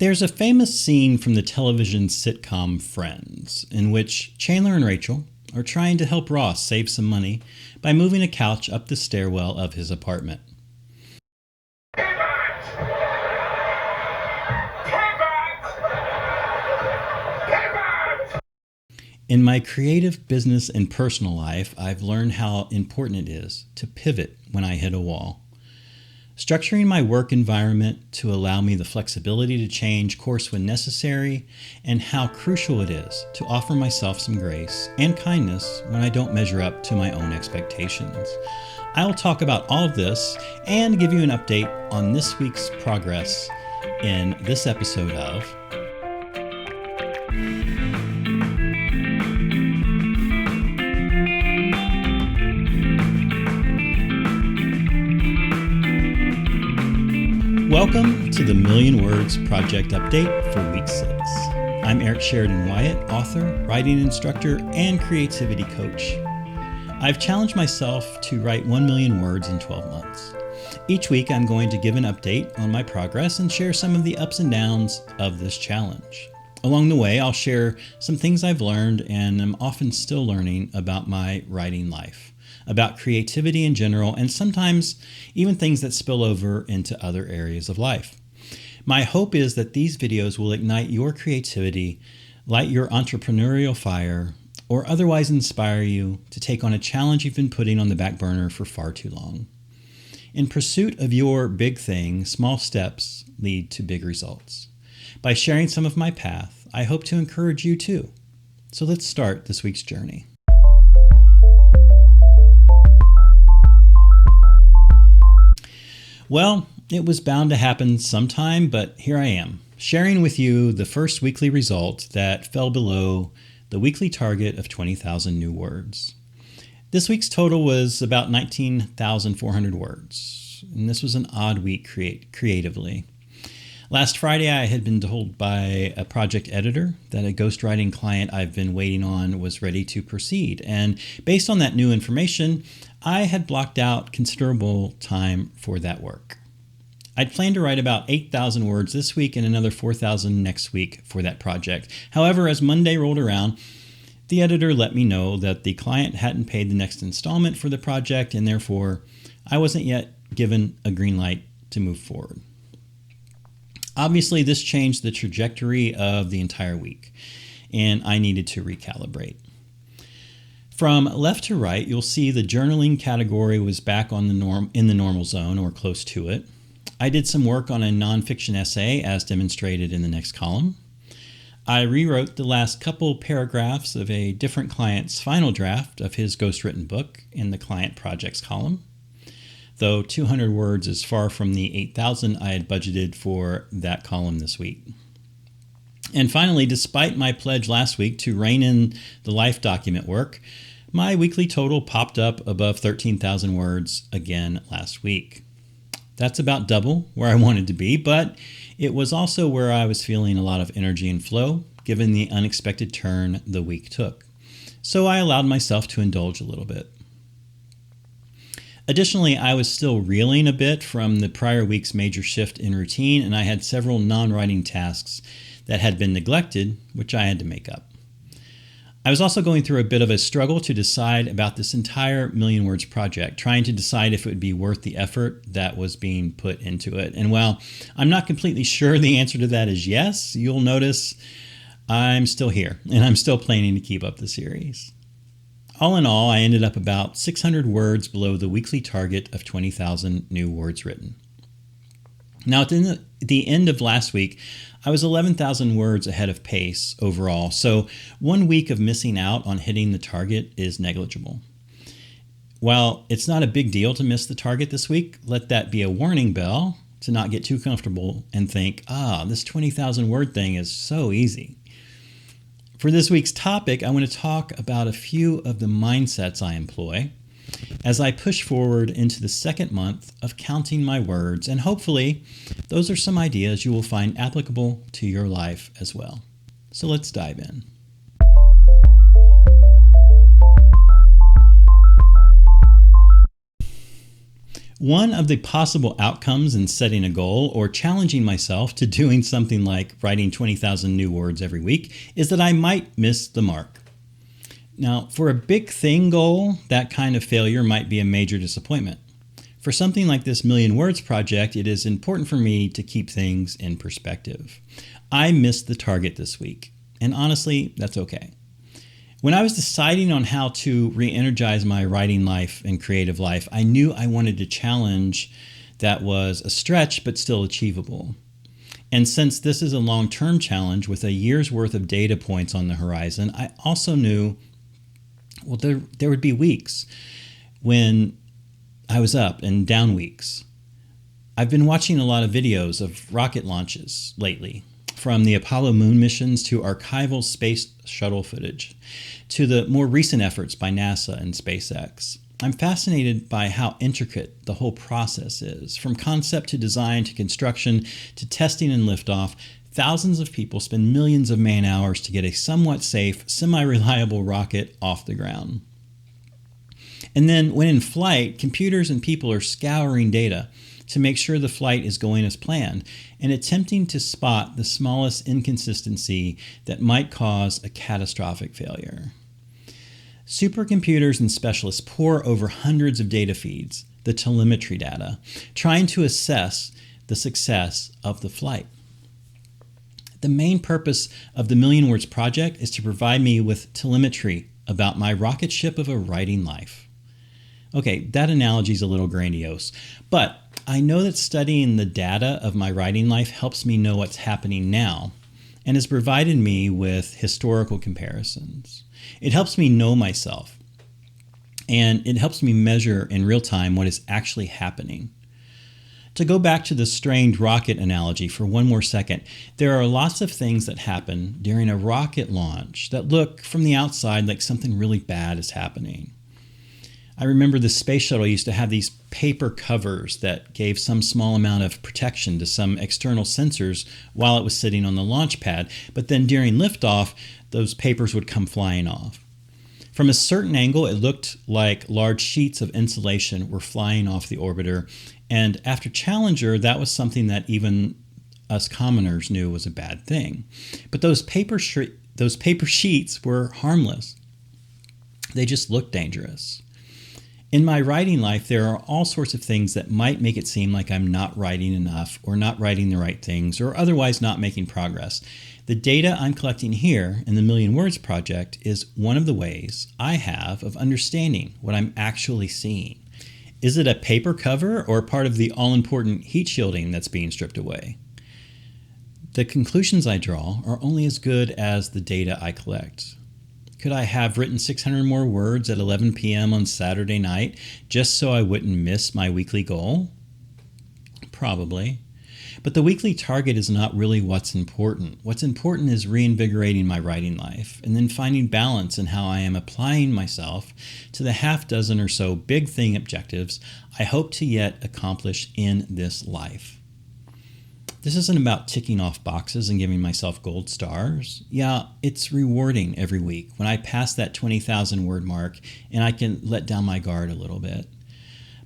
There's a famous scene from the television sitcom Friends in which Chandler and Rachel are trying to help Ross save some money by moving a couch up the stairwell of his apartment. In my creative business and personal life, I've learned how important it is to pivot when I hit a wall. Structuring my work environment to allow me the flexibility to change course when necessary, and how crucial it is to offer myself some grace and kindness when I don't measure up to my own expectations. I will talk about all of this and give you an update on this week's progress in this episode of Welcome to the Million Words Project Update for Week 6. I'm Eric Sheridan Wyatt, author, writing instructor, and creativity coach. I've challenged myself to write 1 million words in 12 months. Each week I'm going to give an update on my progress and share some of the ups and downs of this challenge. Along the way, I'll share some things I've learned and am often still learning about my writing life, about creativity in general, and sometimes even things that spill over into other areas of life. My hope is that these videos will ignite your creativity, light your entrepreneurial fire, or otherwise inspire you to take on a challenge you've been putting on the back burner for far too long. In pursuit of your big thing, small steps lead to big results. By sharing some of my path, I hope to encourage you too. So let's start this week's journey. Well, it was bound to happen sometime, but here I am, sharing with you the first weekly result that fell below the weekly target of 20,000 new words. This week's total was about 19,400 words, and this was an odd week creatively. Last Friday, I had been told by a project editor that a ghostwriting client I've been waiting on was ready to proceed. And based on that new information, I had blocked out considerable time for that work. I'd planned to write about 8,000 words this week and another 4,000 next week for that project. However, as Monday rolled around, the editor let me know that the client hadn't paid the next installment for the project, and therefore I wasn't yet given a green light to move forward. Obviously, this changed the trajectory of the entire week, and I needed to recalibrate. From left to right, you'll see the journaling category was back on in the normal zone or close to it. I did some work on a nonfiction essay as demonstrated in the next column. I rewrote the last couple paragraphs of a different client's final draft of his ghostwritten book in the client projects column, though 200 words is far from the 8,000 I had budgeted for that column this week. And finally, despite my pledge last week to rein in the life document work, my weekly total popped up above 13,000 words again last week. That's about double where I wanted to be, but it was also where I was feeling a lot of energy and flow, given the unexpected turn the week took. So I allowed myself to indulge a little bit. Additionally, I was still reeling a bit from the prior week's major shift in routine, and I had several non-writing tasks that had been neglected, which I had to make up. I was also going through a bit of a struggle to decide about this entire Million Words project, trying to decide if it would be worth the effort that was being put into it. And while I'm not completely sure the answer to that is yes, you'll notice I'm still here, and I'm still planning to keep up the series. All in all, I ended up about 600 words below the weekly target of 20,000 new words written. Now, at the end of last week, I was 11,000 words ahead of pace overall, so 1 week of missing out on hitting the target is negligible. While it's not a big deal to miss the target this week, let that be a warning bell to not get too comfortable and think, this 20,000 word thing is so easy. For this week's topic, I want to talk about a few of the mindsets I employ as I push forward into the second month of counting my words, and hopefully those are some ideas you will find applicable to your life as well. So let's dive in. One of the possible outcomes in setting a goal or challenging myself to doing something like writing 20,000 new words every week is that I might miss the mark. Now, for a big thing goal, that kind of failure might be a major disappointment. For something like this Million Words project, it is important for me to keep things in perspective. I missed the target this week, and honestly, that's okay. When I was deciding on how to re-energize my writing life and creative life, I knew I wanted a challenge that was a stretch but still achievable. And since this is a long-term challenge with a year's worth of data points on the horizon, I also knew there would be weeks when I was up and down weeks. I've been watching a lot of videos of rocket launches lately, from the Apollo moon missions to archival space shuttle footage, to the more recent efforts by NASA and SpaceX. I'm fascinated by how intricate the whole process is. From concept to design to construction to testing and liftoff, thousands of people spend millions of man-hours to get a somewhat safe, semi-reliable rocket off the ground. And then when in flight, computers and people are scouring data to make sure the flight is going as planned and attempting to spot the smallest inconsistency that might cause a catastrophic failure. Supercomputers and specialists pore over hundreds of data feeds, the telemetry data, trying to assess the success of the flight. The main purpose of the Million Words project is to provide me with telemetry about my rocket ship of a writing life. Okay, that analogy is a little grandiose, but I know that studying the data of my writing life helps me know what's happening now and has provided me with historical comparisons. It helps me know myself, and it helps me measure in real time what is actually happening. To go back to the strained rocket analogy for one more second, there are lots of things that happen during a rocket launch that look from the outside like something really bad is happening. I remember the space shuttle used to have these paper covers that gave some small amount of protection to some external sensors while it was sitting on the launch pad, but then during liftoff, those papers would come flying off. From a certain angle, it looked like large sheets of insulation were flying off the orbiter, and after Challenger, that was something that even us commoners knew was a bad thing. But those paper sheets were harmless. They just looked dangerous. In my writing life, there are all sorts of things that might make it seem like I'm not writing enough or not writing the right things or otherwise not making progress. The data I'm collecting here in the Million Words project is one of the ways I have of understanding what I'm actually seeing. Is it a paper cover or part of the all-important heat shielding that's being stripped away? The conclusions I draw are only as good as the data I collect. Could I have written 600 more words at 11 p.m. on Saturday night just so I wouldn't miss my weekly goal? Probably. But the weekly target is not really what's important. What's important is reinvigorating my writing life and then finding balance in how I am applying myself to the half dozen or so big thing objectives I hope to yet accomplish in this life. This isn't about ticking off boxes and giving myself gold stars. Yeah, it's rewarding every week when I pass that 20,000 word mark and I can let down my guard a little bit.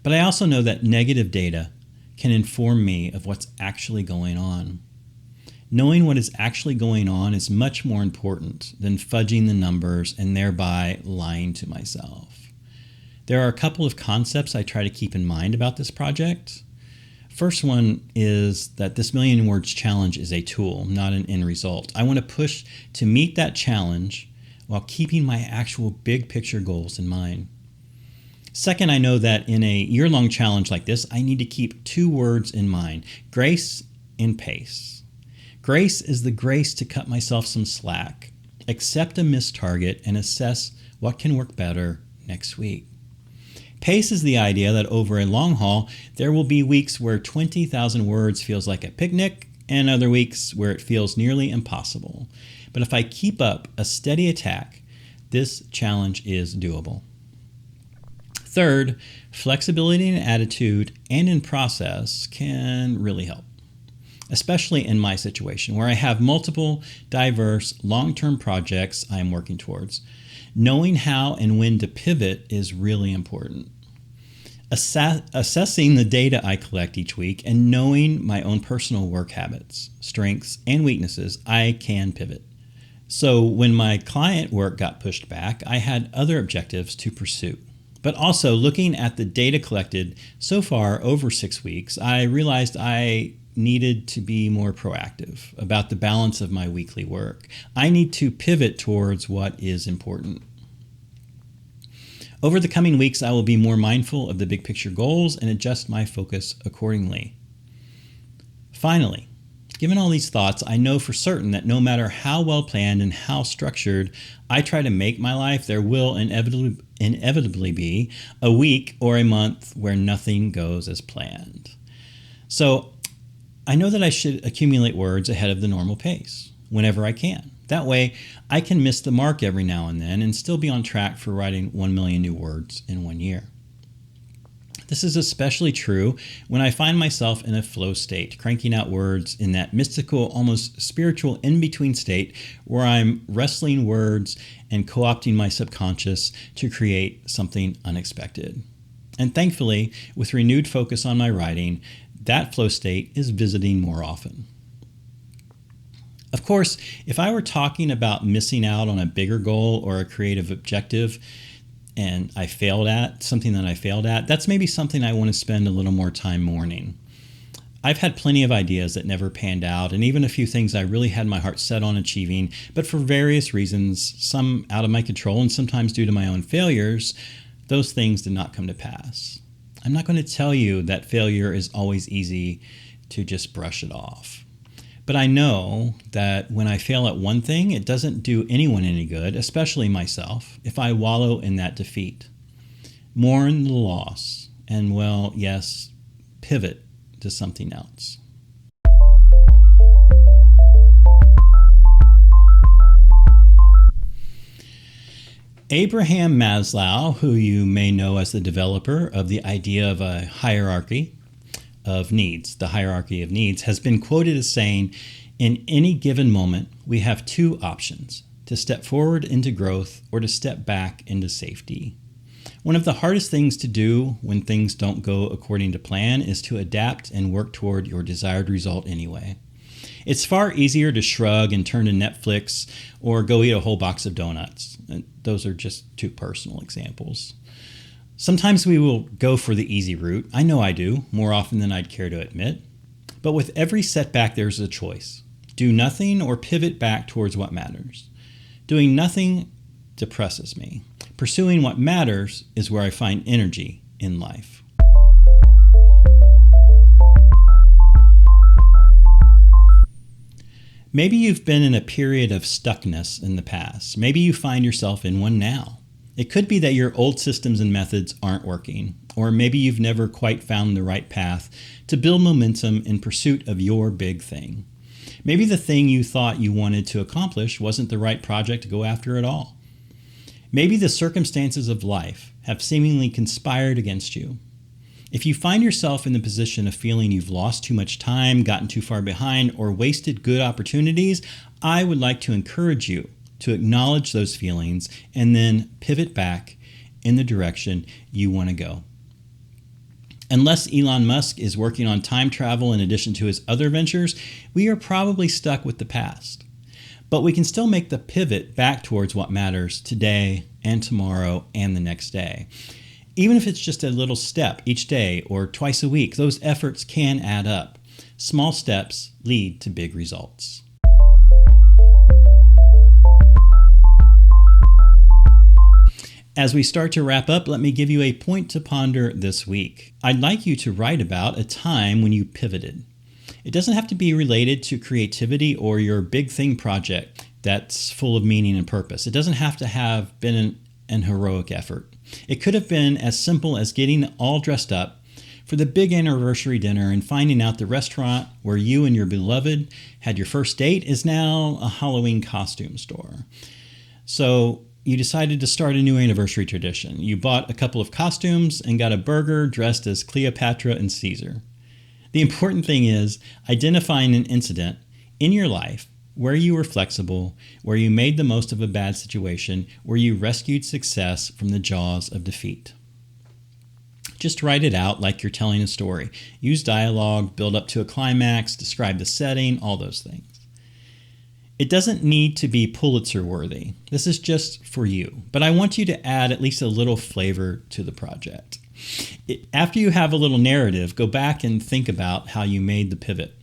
But I also know that negative data can inform me of what's actually going on. Knowing what is actually going on is much more important than fudging the numbers and thereby lying to myself. There are a couple of concepts I try to keep in mind about this project. First one is that this Million Words challenge is a tool, not an end result. I want to push to meet that challenge while keeping my actual big picture goals in mind. Second, I know that in a year-long challenge like this, I need to keep two words in mind: grace and pace. Grace is the grace to cut myself some slack, accept a missed target, and assess what can work better next week. Pace is the idea that over a long haul, there will be weeks where 20,000 words feels like a picnic and other weeks where it feels nearly impossible. But if I keep up a steady attack, this challenge is doable. Third, flexibility in attitude and in process can really help, especially in my situation where I have multiple, diverse, long-term projects I am working towards. Knowing how and when to pivot is really important. Assessing the data I collect each week and knowing my own personal work habits, strengths, and weaknesses, I can pivot. So when my client work got pushed back, I had other objectives to pursue. But also looking at the data collected so far over 6 weeks, I realized I needed to be more proactive about the balance of my weekly work. I need to pivot towards what is important. Over the coming weeks, I will be more mindful of the big picture goals and adjust my focus accordingly. Finally, given all these thoughts, I know for certain that no matter how well planned and how structured I try to make my life, there will inevitably be a week or a month where nothing goes as planned. So I know that I should accumulate words ahead of the normal pace whenever I can. That way, I can miss the mark every now and then and still be on track for writing 1 million new words in 1 year. This is especially true when I find myself in a flow state, cranking out words in that mystical, almost spiritual in-between state where I'm wrestling words and co-opting my subconscious to create something unexpected. And thankfully, with renewed focus on my writing, that flow state is visiting more often. Of course, if I were talking about missing out on a bigger goal or a creative objective and I failed at, something that I failed at, that's maybe something I want to spend a little more time mourning. I've had plenty of ideas that never panned out, and even a few things I really had my heart set on achieving, but for various reasons, some out of my control and sometimes due to my own failures, those things did not come to pass. I'm not going to tell you that failure is always easy to just brush it off. But I know that when I fail at one thing, it doesn't do anyone any good, especially myself, if I wallow in that defeat. Mourn the loss and, well, yes, pivot to something else. Abraham Maslow, who you may know as the developer of the idea of a hierarchy of needs, the hierarchy of needs, has been quoted as saying, "In any given moment, we have two options, to step forward into growth or to step back into safety." One of the hardest things to do when things don't go according to plan is to adapt and work toward your desired result anyway. It's far easier to shrug and turn to Netflix or go eat a whole box of donuts. Those are just two personal examples. Sometimes we will go for the easy route. I know I do, more often than I'd care to admit. But with every setback, there's a choice. Do nothing or pivot back towards what matters. Doing nothing depresses me. Pursuing what matters is where I find energy in life. Maybe you've been in a period of stuckness in the past. Maybe you find yourself in one now. It could be that your old systems and methods aren't working, or maybe you've never quite found the right path to build momentum in pursuit of your big thing. Maybe the thing you thought you wanted to accomplish wasn't the right project to go after at all. Maybe the circumstances of life have seemingly conspired against you. If you find yourself in the position of feeling you've lost too much time, gotten too far behind, or wasted good opportunities, I would like to encourage you to acknowledge those feelings and then pivot back in the direction you want to go. Unless Elon Musk is working on time travel in addition to his other ventures, we are probably stuck with the past. But we can still make the pivot back towards what matters today and tomorrow and the next day. Even if it's just a little step each day or twice a week, those efforts can add up. Small steps lead to big results. As we start to wrap up, let me give you a point to ponder this week. I'd like you to write about a time when you pivoted. It doesn't have to be related to creativity or your big thing project that's full of meaning and purpose. It doesn't have to have been an heroic effort. It could have been as simple as getting all dressed up for the big anniversary dinner and finding out the restaurant where you and your beloved had your first date is now a Halloween costume store. So you decided to start a new anniversary tradition. You bought a couple of costumes and got a burger dressed as Cleopatra and Caesar. The important thing is identifying an incident in your life where you were flexible, where you made the most of a bad situation, where you rescued success from the jaws of defeat. Just write it out like you're telling a story. Use dialogue, build up to a climax, describe the setting, all those things. It doesn't need to be Pulitzer worthy. This is just for you. But I want you to add at least a little flavor to the project. After you have a little narrative, go back and think about how you made the pivot.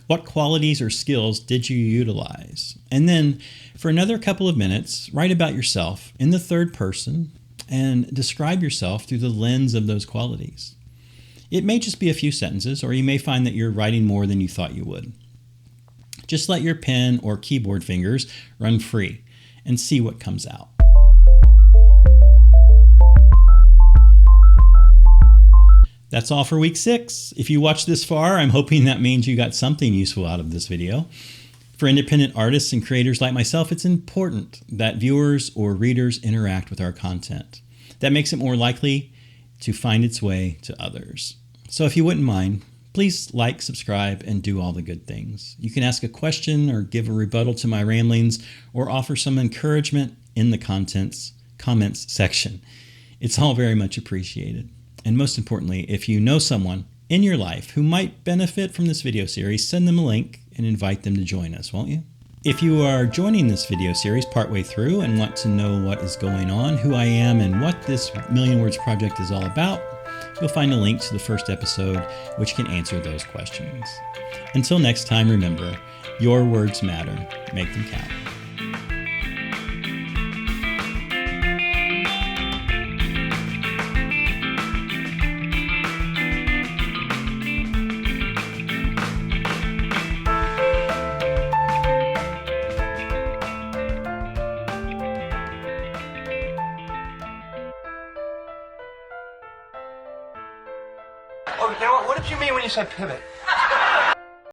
What qualities or skills did you utilize? And then for another couple of minutes, write about yourself in the third person and describe yourself through the lens of those qualities. It may just be a few sentences, or you may find that you're writing more than you thought you would. Just let your pen or keyboard fingers run free and see what comes out. That's all for week 6. If you watched this far, I'm hoping that means you got something useful out of this video. For independent artists and creators like myself, it's important that viewers or readers interact with our content. That makes it more likely to find its way to others. So if you wouldn't mind, please like, subscribe, and do all the good things. You can ask a question or give a rebuttal to my ramblings or offer some encouragement in the comments section. It's all very much appreciated. And most importantly, if you know someone in your life who might benefit from this video series, send them a link and invite them to join us, won't you? If you are joining this video series partway through and want to know what is going on, who I am, and what this Million Words Project is all about, you'll find a link to the first episode which can answer those questions. Until next time, remember, your words matter. Make them count. Oh, now what did you mean when you said pivot?